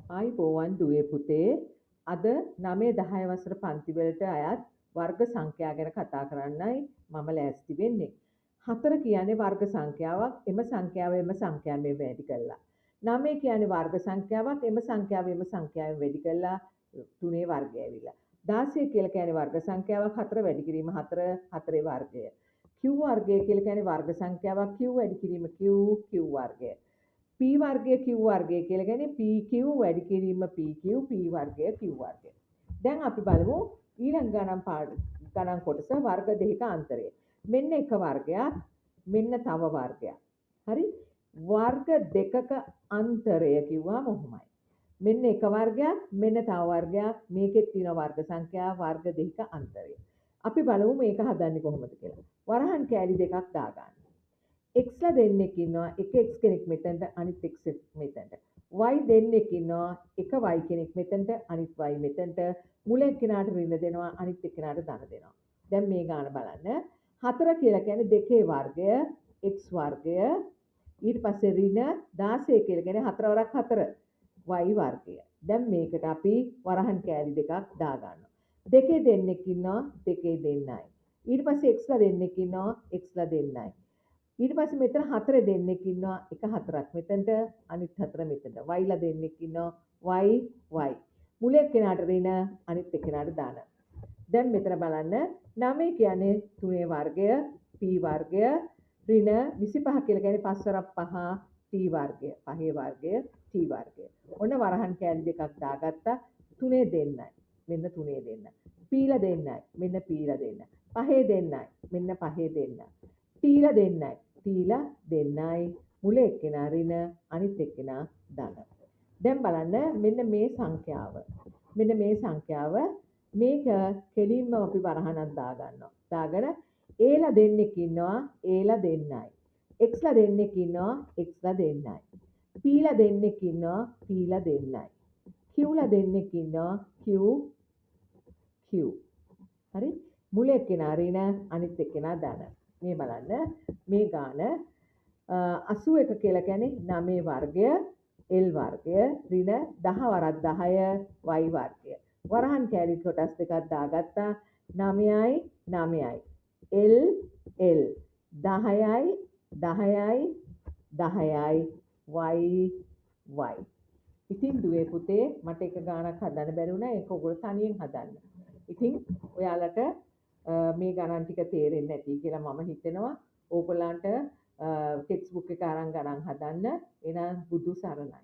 ආයිබෝවන් දුවේ පුතේ අද 9 10 වසර පන්ති වලට අයත් වර්ග සංඛ්‍යා ගැන කතා කරන්නයි මම ලෑස්ති වෙන්නේ. 4 කියන්නේ වර්ග සංඛ්‍යාවක්. එම සංඛ්‍යාව එම සංඛ්‍යාවෙන් වැඩි කළා. 9 කියන්නේ වර්ග සංඛ්‍යාවක්. එම සංඛ්‍යාව එම සංඛ්‍යාවෙන් වැඩි කළා 3 වර්ගය ඇවිල්ලා. 16 කියලා කියන්නේ වර්ග සංඛ්‍යාවක්. 4 වැඩි කිරීම 4 4 වර්ගය. q වර්ගය කියලා කියන්නේ වර්ග සංඛ්‍යාවක්. q වැඩි කිරීම q වර්ගය. p වර්ගය q වර්ගය කියලා කියන්නේ pq වැඩි කිරීම pq p වර්ගය q වර්ගය. දැන් අපි බලමු ඊළඟ ගණන් කොටස වර්ග දෙකක අන්තරය. මෙන්න එක වර්ගයක් මෙන්න තව වර්ගයක්. හරි? වර්ග දෙකක අන්තරය කිව්වම ඔහොමයි. මෙන්න එක වර්ගයක් මෙන්න තව වර්ගයක් මේකෙත් තියෙන වර්ග සංඛ්‍යා වර්ග දෙකක අන්තරය. අපි බලමු මේක හදන්නේ කොහොමද කියලා. වරහන් කෑලි දෙකක් දාගන්න. x ලා දෙන්නෙක් ඉන්නවා එක x කෙනෙක් මෙතනට අනිත් x මෙතනට y දෙන්නෙක් ඉන්නවා එක y කෙනෙක් මෙතනට අනිත් y මෙතනට මුල එක්කෙනාට ඍණ දෙනවා අනිත් එක්කෙනාට ධන දෙනවා. දැන් මේ ගාන බලන්න 4 කියලා කියන්නේ දෙකේ වර්ගය x වර්ගය ඊට පස්සේ ඍණ 16 කියලා කියන්නේ 4 වරක් 4 y වර්ගය. දැන් මේකට අපි වරහන් කෑලි දෙකක් දාගන්නවා. දෙකේ දෙන්නෙක් ඉන්නවා දෙකේ දෙන්නයි. ඊට පස්සේ x ලා දෙන්නෙක් ඉන්නවා x ලා දෙන්නයි. ඊට පස්සේ මෙතන 4 දෙන්නෙක් ඉන්නවා එක 4ක් මෙතනට අනිත් 4 මෙතනට y ලා දෙන්නෙක් ඉන්නවා y මුල එක්කෙනාට ඍණ අනිත් එක්කෙනාට ධන. දැන් මෙතන බලන්න 9 කියන්නේ 3 වර්ගය p වර්ගය ඍණ 25 කියලා කියන්නේ 5 වරක් 5 t වර්ගය 5 වර්ගය t වර්ගය. ඔන්න වරහන් කෑලි දෙකක් දාගත්තා 3 දෙන්නයි මෙන්න 3 දෙන්න. p ලා දෙන්නයි මෙන්න p ලා දෙන්න. 5 දෙන්නයි මෙන්න 5 දෙන්න. t ලා දෙන්නයි තීලා දෙන්නයි මුල එක්කෙනා ඍණ අනිත් එක්කෙනා ධන. දැන් බලන්න මෙන්න මේ සංඛ්‍යාව. මෙන්න මේ සංඛ්‍යාව මේක කෙලින්ම අපි වරහනක් දාගන්නවා. දාගෙන a ලා දෙන්නෙක් ඉන්නවා a ලා දෙන්නයි. x ලා දෙන්නෙක් ඉන්නවා x ලා දෙන්නයි. p ලා දෙන්නෙක් ඉන්නවා p ලා දෙන්නයි. q ලා දෙන්නෙක් ඉන්නවා q. හරි? මුල එක්කෙනා ඍණ අනිත් එක්කෙනා ධන. මේ බලන්න මේ ගාන 81 කියලා කියන්නේ 9 වර්ගය L වර්ගය ඍණ 10 වරක් 10 y වර්ගය. වරහන් කෑලි කොටස් දෙකක් දාගත්තා 9යි 9යි L 10යි 10යි 10යි y. ඉතින් දුවේ පුතේ මට එක ගානක් හදන්න බැරි වුණා ඒක ඔයගොල්ලෝ තනියෙන් හදන්න. ඉතින් ඔයාලට මේ ගණන් ටික තේරෙන්නේ නැති කියලා මම හිතනවා. ඕගොල්ලන්ට ටෙක්ස්ට් බුක් එක අරන් ගණන් හදන්න. එහෙනම් බුදු සරණයි.